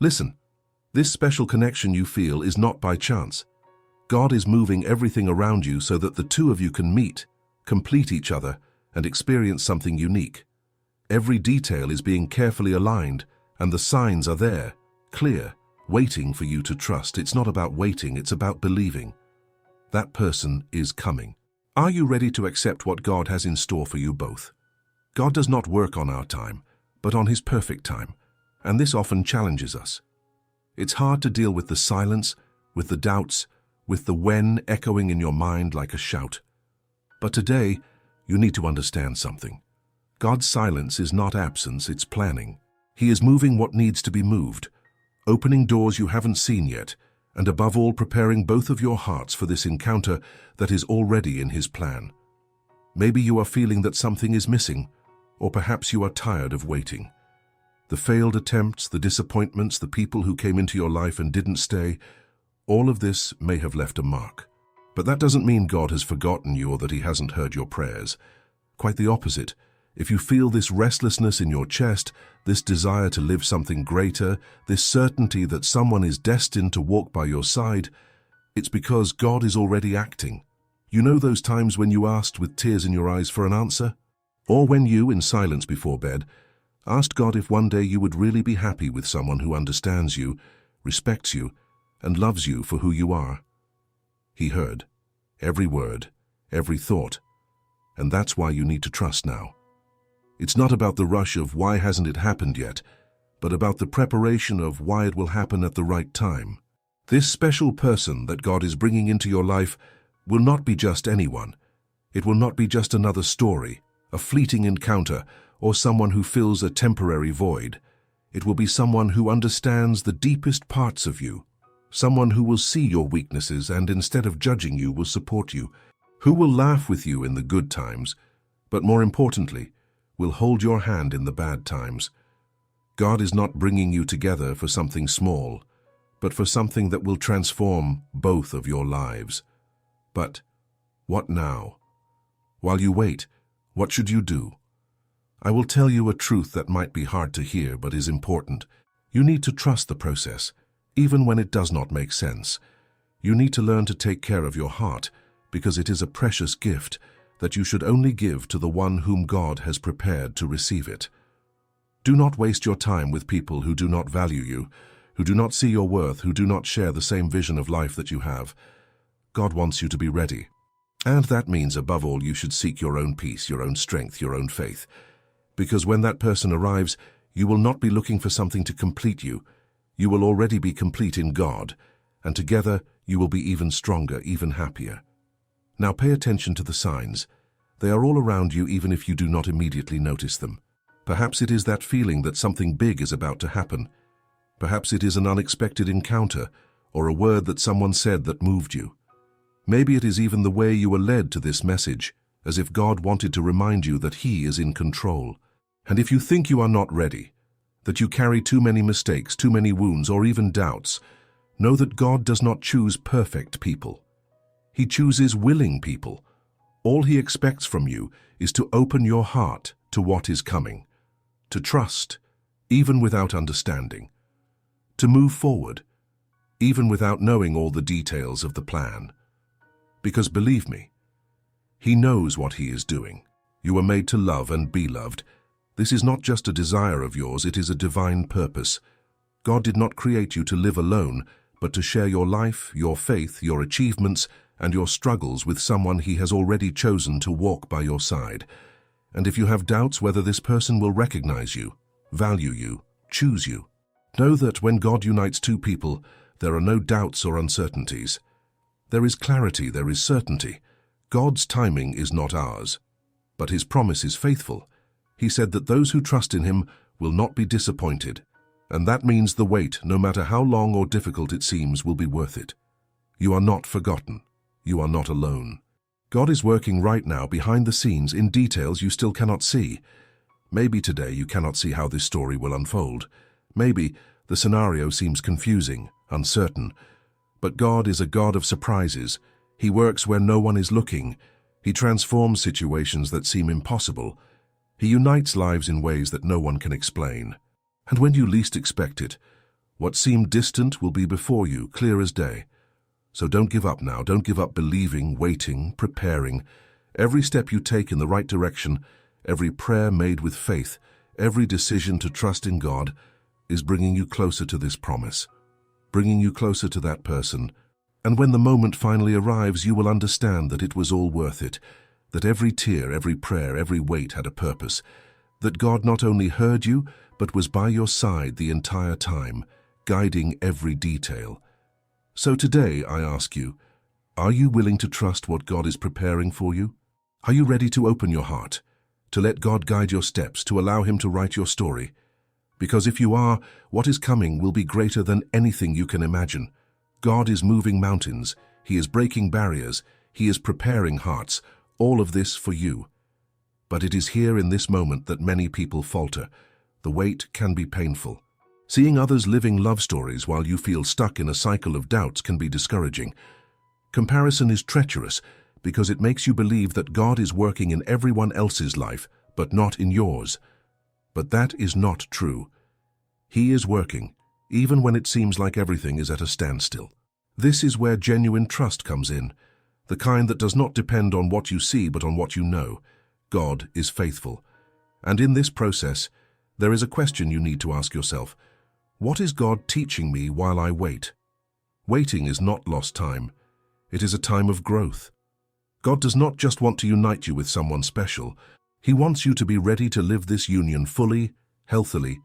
Listen, this special connection you feel is not by chance. God is moving everything around you so that the two of you can meet, complete each other, and experience something unique. Every detail is being carefully aligned, and the signs are there, clear, waiting for you to trust. It's not about waiting, it's about believing. That person is coming. Are you ready to accept what God has in store for you both? God does not work on our time, but on His perfect time, and this often challenges us. It's hard to deal with the silence, with the doubts, with the when echoing in your mind like a shout. But today, you need to understand something. God's silence is not absence, it's planning. He is moving what needs to be moved, opening doors you haven't seen yet, and above all preparing both of your hearts for this encounter that is already in His plan. Maybe you are feeling that something is missing, or perhaps you are tired of waiting. The failed attempts, the disappointments, the people who came into your life and didn't stay, all of this may have left a mark. But that doesn't mean God has forgotten you or that He hasn't heard your prayers. Quite the opposite. If you feel this restlessness in your chest, this desire to live something greater, this certainty that someone is destined to walk by your side, it's because God is already acting. You know those times when you asked with tears in your eyes for an answer? Or when you, in silence before bed, asked God if one day you would really be happy with someone who understands you, respects you, and loves you for who you are? He heard every word, every thought, and that's why you need to trust now. It's not about the rush of why hasn't it happened yet, but about the preparation of why it will happen at the right time. This special person that God is bringing into your life will not be just anyone. It will not be just another story, a fleeting encounter, or someone who fills a temporary void. It will be someone who understands the deepest parts of you, someone who will see your weaknesses and instead of judging you will support you, who will laugh with you in the good times, but more importantly, will hold your hand in the bad times. God is not bringing you together for something small, but for something that will transform both of your lives. But what now? While you wait, what should you do? I will tell you a truth that might be hard to hear but is important. You need to trust the process, even when it does not make sense. You need to learn to take care of your heart, because it is a precious gift that you should only give to the one whom God has prepared to receive it. Do not waste your time with people who do not value you, who do not see your worth, who do not share the same vision of life that you have. God wants you to be ready. And that means, above all, you should seek your own peace, your own strength, your own faith. Because when that person arrives, you will not be looking for something to complete you. You will already be complete in God, and together you will be even stronger, even happier. Now pay attention to the signs. They are all around you even if you do not immediately notice them. Perhaps it is that feeling that something big is about to happen. Perhaps it is an unexpected encounter or a word that someone said that moved you. Maybe it is even the way you were led to this message, as if God wanted to remind you that He is in control. And if you think you are not ready, that you carry too many mistakes, too many wounds, or even doubts, know that God does not choose perfect people. He chooses willing people. All He expects from you is to open your heart to what is coming, to trust, even without understanding, to move forward, even without knowing all the details of the plan. Because believe me, He knows what He is doing. You were made to love and be loved. This is not just a desire of yours, it is a divine purpose. God did not create you to live alone, but to share your life, your faith, your achievements, and your struggles with someone He has already chosen to walk by your side. And if you have doubts whether this person will recognize you, value you, choose you, know that when God unites two people, there are no doubts or uncertainties. There is clarity, there is certainty. God's timing is not ours, but His promise is faithful. He said that those who trust in Him will not be disappointed, and that means the wait, no matter how long or difficult it seems, will be worth it. You are not forgotten. You are not alone. God is working right now behind the scenes in details you still cannot see. Maybe today you cannot see how this story will unfold. Maybe the scenario seems confusing, uncertain. But God is a God of surprises. He works where no one is looking. He transforms situations that seem impossible. He unites lives in ways that no one can explain. And when you least expect it, What seemed distant will be before you, clear as day. So don't give up now. Don't give up believing, waiting, preparing. Every step you take in the right direction, every prayer made with faith, every decision to trust in God is bringing you closer to this promise, bringing you closer to that person. And when the moment finally arrives, you will understand that it was all worth it, that every tear, every prayer, every wait had a purpose, that God not only heard you, but was by your side the entire time, guiding every detail. So today, I ask you, are you willing to trust what God is preparing for you? Are you ready to open your heart, to let God guide your steps, to allow Him to write your story? Because if you are, what is coming will be greater than anything you can imagine. God is moving mountains, He is breaking barriers, He is preparing hearts, all of this for you. But it is here in this moment that many people falter. The wait can be painful. Seeing others living love stories while you feel stuck in a cycle of doubts can be discouraging. Comparison is treacherous because it makes you believe that God is working in everyone else's life, but not in yours. But that is not true. He is working, even when it seems like everything is at a standstill. This is where genuine trust comes in, the kind that does not depend on what you see but on what you know. God is faithful. And in this process, there is a question you need to ask yourself. What is God teaching me while I wait? Waiting is not lost time. It is a time of growth. God does not just want to unite you with someone special. He wants you to be ready to live this union fully, healthily,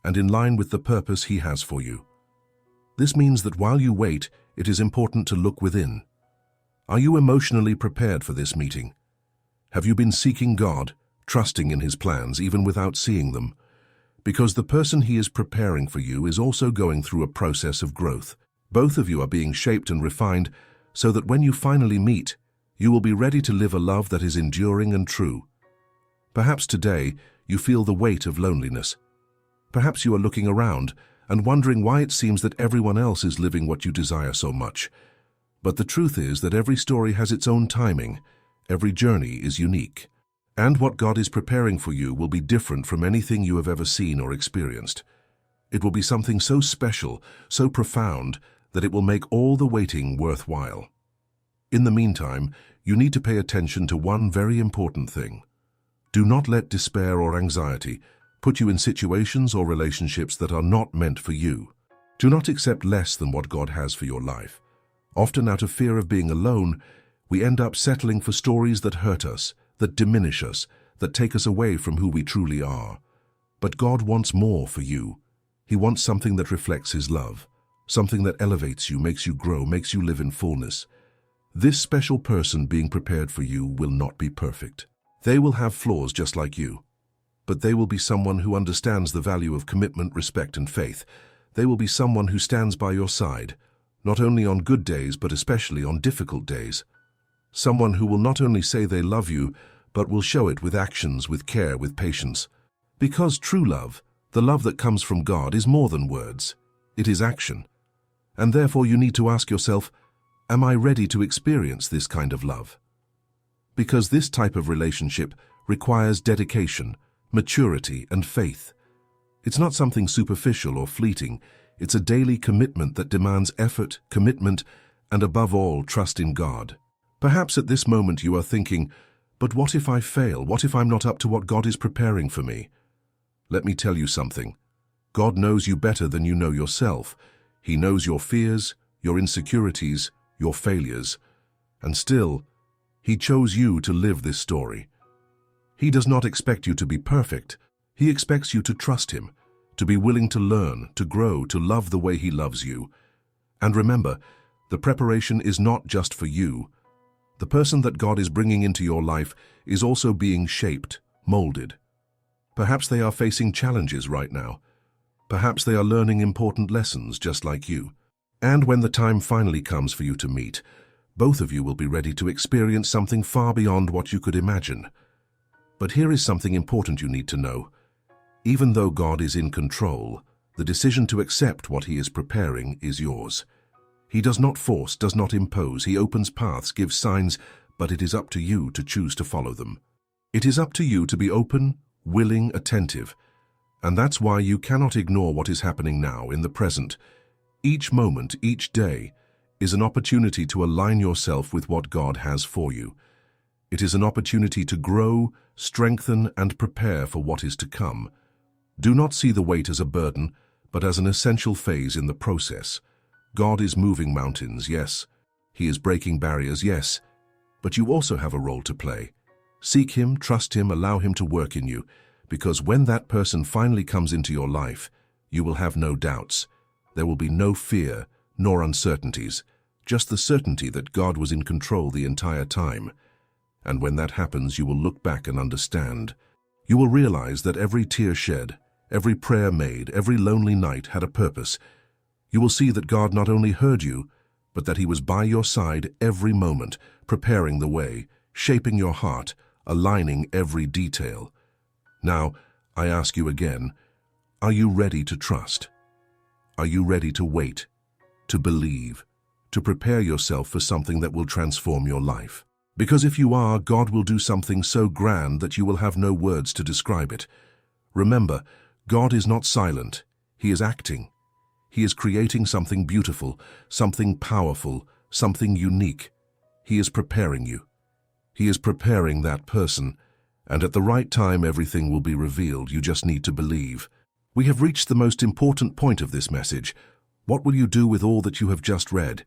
and in line with the purpose He has for you. This means that while you wait, it is important to look within. Are you emotionally prepared for this meeting? Have you been seeking God, trusting in His plans even without seeing them? Because the person He is preparing for you is also going through a process of growth. Both of you are being shaped and refined so that when you finally meet, you will be ready to live a love that is enduring and true. Perhaps today you feel the weight of loneliness. Perhaps you are looking around and wondering why it seems that everyone else is living what you desire so much. But the truth is that every story has its own timing. Every journey is unique. And what God is preparing for you will be different from anything you have ever seen or experienced. It will be something so special, so profound, that it will make all the waiting worthwhile. In the meantime, you need to pay attention to one very important thing. Do not let despair or anxiety put you in situations or relationships that are not meant for you. Do not accept less than what God has for your life. Often out of fear of being alone, we end up settling for stories that hurt us, that diminish us, that take us away from who we truly are. But God wants more for you. He wants something that reflects His love, something that elevates you, makes you grow, makes you live in fullness. This special person being prepared for you will not be perfect. They will have flaws just like you. But they will be someone who understands the value of commitment, respect, and faith. They will be someone who stands by your side, not only on good days, but especially on difficult days. Someone who will not only say they love you, but will show it with actions, with care, with patience. Because true love, the love that comes from God, is more than words. It is action. And therefore you need to ask yourself, am I ready to experience this kind of love? Because this type of relationship requires dedication, maturity, and faith. It's not something superficial or fleeting. It's a daily commitment that demands effort, commitment, and above all, trust in God. Perhaps at this moment you are thinking, but what if I fail? What if I'm not up to what God is preparing for me? Let me tell you something. God knows you better than you know yourself. He knows your fears, your insecurities, your failures. And still, He chose you to live this story. He does not expect you to be perfect. He expects you to trust Him, to be willing to learn, to grow, to love the way He loves you. And remember, the preparation is not just for you. The person that God is bringing into your life is also being shaped, molded. Perhaps they are facing challenges right now. Perhaps they are learning important lessons just like you. And when the time finally comes for you to meet, both of you will be ready to experience something far beyond what you could imagine. But here is something important you need to know. Even though God is in control, the decision to accept what He is preparing is yours. He does not force, does not impose. He opens paths, gives signs, but it is up to you to choose to follow them. It is up to you to be open, willing, attentive. And that's why you cannot ignore what is happening now in the present. Each moment, each day, is an opportunity to align yourself with what God has for you. It is an opportunity to grow, strengthen, and prepare for what is to come. Do not see the wait as a burden, but as an essential phase in the process. God is moving mountains, yes. He is breaking barriers, yes. But you also have a role to play. Seek Him, trust Him, allow Him to work in you, because when that person finally comes into your life, you will have no doubts. There will be no fear, nor uncertainties, just the certainty that God was in control the entire time. And when that happens, you will look back and understand. You will realize that every tear shed, every prayer made, every lonely night had a purpose. You will see that God not only heard you, but that He was by your side every moment, preparing the way, shaping your heart, aligning every detail. Now, I ask you again, are you ready to trust? Are you ready to wait, to believe, to prepare yourself for something that will transform your life? Because if you are, God will do something so grand that you will have no words to describe it. Remember, God is not silent. He is acting. He is creating something beautiful, something powerful, something unique. He is preparing you. He is preparing that person. And at the right time, everything will be revealed. You just need to believe. We have reached the most important point of this message. What will you do with all that you have just read?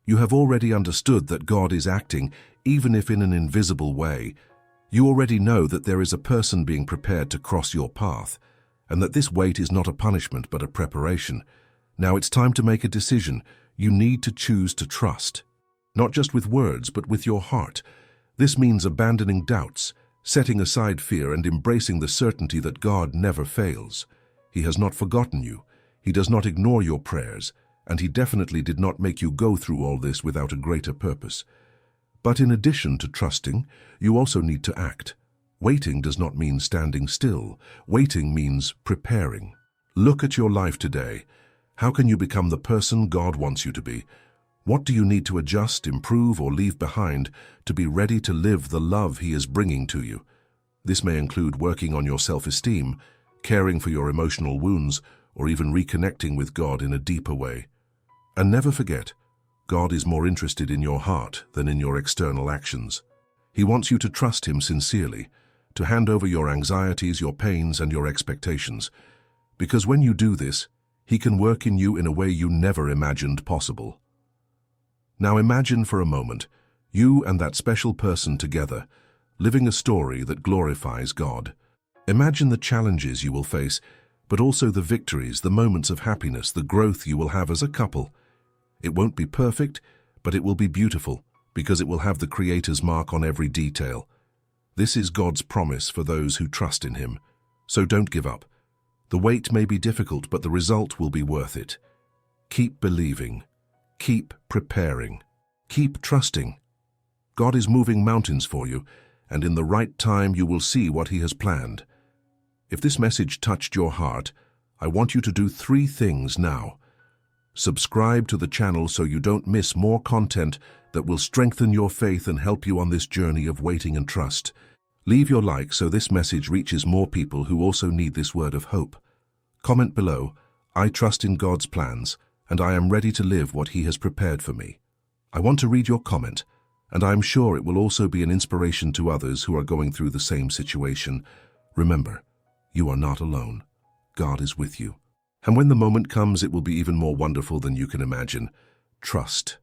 You have already understood that God is acting, even if in an invisible way. You already know that there is a person being prepared to cross your path, and that this wait is not a punishment but a preparation. Now it's time to make a decision. You need to choose to trust. Not just with words, but with your heart. This means abandoning doubts, setting aside fear, and embracing the certainty that God never fails. He has not forgotten you. He does not ignore your prayers, and He definitely did not make you go through all this without a greater purpose. But in addition to trusting, you also need to act. Waiting does not mean standing still. Waiting means preparing. Look at your life today. How can you become the person God wants you to be? What do you need to adjust, improve, or leave behind to be ready to live the love He is bringing to you? This may include working on your self-esteem, caring for your emotional wounds, or even reconnecting with God in a deeper way. And never forget, God is more interested in your heart than in your external actions. He wants you to trust Him sincerely, to hand over your anxieties, your pains, and your expectations. Because when you do this, He can work in you in a way you never imagined possible. Now imagine for a moment, you and that special person together, living a story that glorifies God. Imagine the challenges you will face, but also the victories, the moments of happiness, the growth you will have as a couple. It won't be perfect, but it will be beautiful, because it will have the Creator's mark on every detail. This is God's promise for those who trust in Him. So don't give up. The wait may be difficult, but the result will be worth it. Keep believing. Keep preparing. Keep trusting. God is moving mountains for you, and in the right time you will see what He has planned. If this message touched your heart, I want you to do 3 things now. Subscribe to the channel so you don't miss more content that will strengthen your faith and help you on this journey of waiting and trust. Leave your like so this message reaches more people who also need this word of hope. Comment below, I trust in God's plans, and I am ready to live what He has prepared for me. I want to read your comment, and I am sure it will also be an inspiration to others who are going through the same situation. Remember, you are not alone. God is with you. And when the moment comes, it will be even more wonderful than you can imagine. Trust.